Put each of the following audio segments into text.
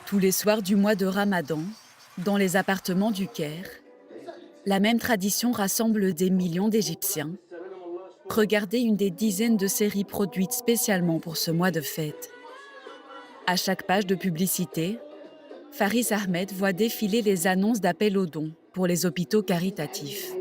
Tous les soirs du mois de Ramadan, dans les appartements du Caire, la même tradition rassemble des millions d'Égyptiens. Regardez une des dizaines de séries produites spécialement pour ce mois de fête. À chaque page de publicité, Faris Ahmed voit défiler les annonces d'appel aux dons pour les hôpitaux caritatifs.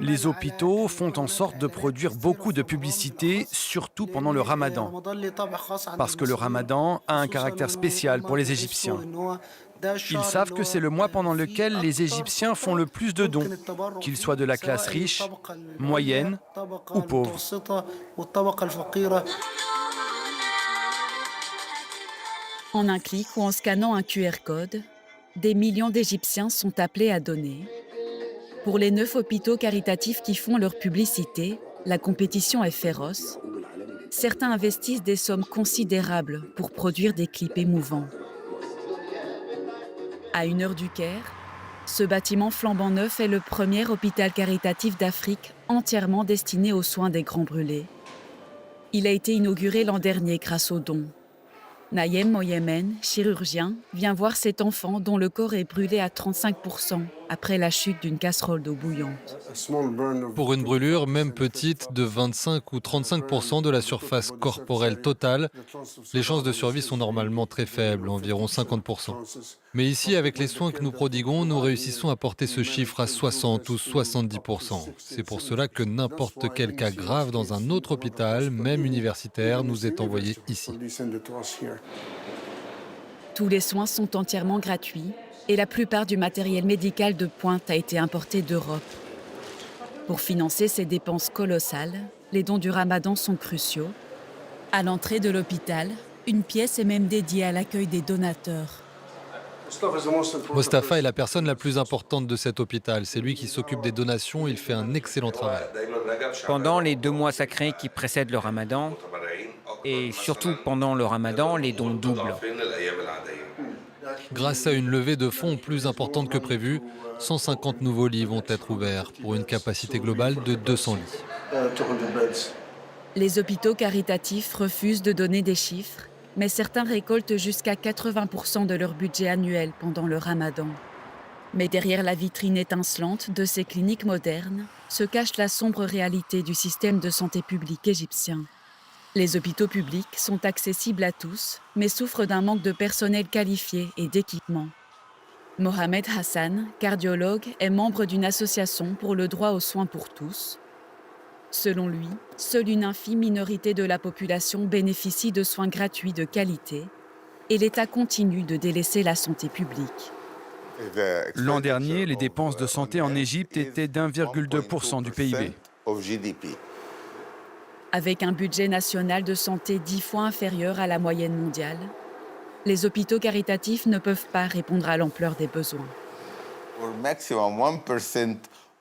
Les hôpitaux font en sorte de produire beaucoup de publicité, surtout pendant le Ramadan, parce que le Ramadan a un caractère spécial pour les Égyptiens. Ils savent que c'est le mois pendant lequel les Égyptiens font le plus de dons, qu'ils soient de la classe riche, moyenne ou pauvre. En un clic ou en scannant un QR code, des millions d'Égyptiens sont appelés à donner. Pour les 9 hôpitaux caritatifs qui font leur publicité, la compétition est féroce. Certains investissent des sommes considérables pour produire des clips émouvants. À 1 heure du Caire, ce bâtiment flambant neuf est le premier hôpital caritatif d'Afrique entièrement destiné aux soins des grands brûlés. Il a été inauguré l'an dernier grâce aux dons. Nayem Moyemen, chirurgien, vient voir cet enfant dont le corps est brûlé à 35% après la chute d'une casserole d'eau bouillante. Pour une brûlure, même petite, de 25 ou 35% de la surface corporelle totale, les chances de survie sont normalement très faibles, environ 50%. Mais ici, avec les soins que nous prodiguons, nous réussissons à porter ce chiffre à 60 ou 70%. C'est pour cela que n'importe quel cas grave dans un autre hôpital, même universitaire, nous est envoyé ici. Tous les soins sont entièrement gratuits et la plupart du matériel médical de pointe a été importé d'Europe. Pour financer ces dépenses colossales, les dons du Ramadan sont cruciaux. À l'entrée de l'hôpital, une pièce est même dédiée à l'accueil des donateurs. Mostafa est la personne la plus importante de cet hôpital. C'est lui qui s'occupe des donations, il fait un excellent travail. Pendant les 2 mois sacrés qui précèdent le Ramadan, et surtout pendant le Ramadan, les dons doublent. Grâce à une levée de fonds plus importante que prévu, 150 nouveaux lits vont être ouverts pour une capacité globale de 200 lits. Les hôpitaux caritatifs refusent de donner des chiffres, mais certains récoltent jusqu'à 80% de leur budget annuel pendant le Ramadan. Mais derrière la vitrine étincelante de ces cliniques modernes se cache la sombre réalité du système de santé publique égyptien. Les hôpitaux publics sont accessibles à tous, mais souffrent d'un manque de personnel qualifié et d'équipement. Mohamed Hassan, cardiologue, est membre d'une association pour le droit aux soins pour tous. Selon lui, seule une infime minorité de la population bénéficie de soins gratuits de qualité et l'État continue de délaisser la santé publique. L'an dernier, les dépenses de santé en Égypte étaient d'1,2% du PIB. Avec un budget national de santé 10 fois inférieur à la moyenne mondiale, les hôpitaux caritatifs ne peuvent pas répondre à l'ampleur des besoins.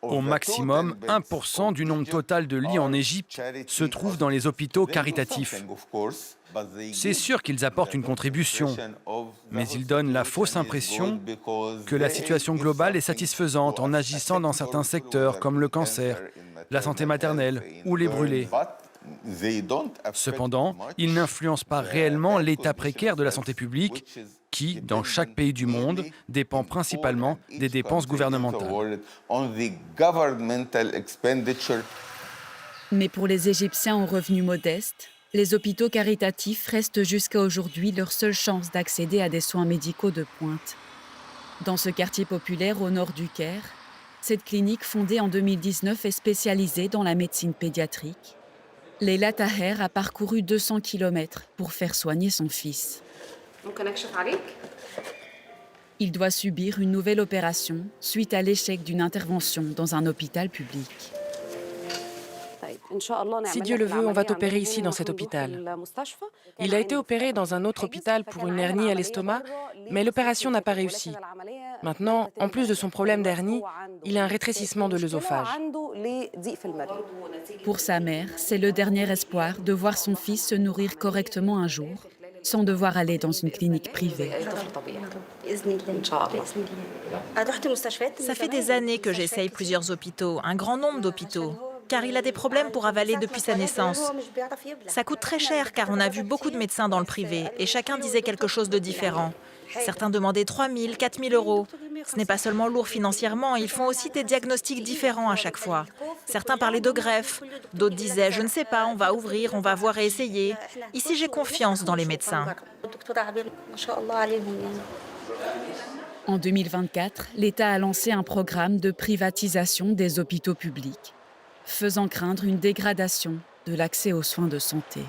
Au maximum, 1% du nombre total de lits en Égypte se trouve dans les hôpitaux caritatifs. C'est sûr qu'ils apportent une contribution, mais ils donnent la fausse impression que la situation globale est satisfaisante en agissant dans certains secteurs comme le cancer, la santé maternelle ou les brûlés. Cependant, ils n'influencent pas réellement l'état précaire de la santé publique qui, dans chaque pays du monde, dépend principalement des dépenses gouvernementales. Mais pour les Égyptiens aux revenus modestes, les hôpitaux caritatifs restent jusqu'à aujourd'hui leur seule chance d'accéder à des soins médicaux de pointe. Dans ce quartier populaire au nord du Caire, cette clinique fondée en 2019 est spécialisée dans la médecine pédiatrique. Leila Taher a parcouru 200 km pour faire soigner son fils. Il doit subir une nouvelle opération suite à l'échec d'une intervention dans un hôpital public. Si Dieu le veut, on va t'opérer ici dans cet hôpital. Il a été opéré dans un autre hôpital pour une hernie à l'estomac, mais l'opération n'a pas réussi. Maintenant, en plus de son problème d'hernie, il a un rétrécissement de l'œsophage. Pour sa mère, c'est le dernier espoir de voir son fils se nourrir correctement un jour, sans devoir aller dans une clinique privée. Ça fait des années que j'essaye plusieurs hôpitaux, un grand nombre d'hôpitaux. car il a des problèmes pour avaler depuis sa naissance. Ça coûte très cher car on a vu beaucoup de médecins dans le privé et chacun disait quelque chose de différent. Certains demandaient 3 000, 4 000 euros. Ce n'est pas seulement lourd financièrement, ils font aussi des diagnostics différents à chaque fois. Certains parlaient de greffe, d'autres disaient « je ne sais pas, on va ouvrir, on va voir et essayer ». Ici, j'ai confiance dans les médecins. En 2024, l'État a lancé un programme de privatisation des hôpitaux publics, faisant craindre une dégradation de l'accès aux soins de santé.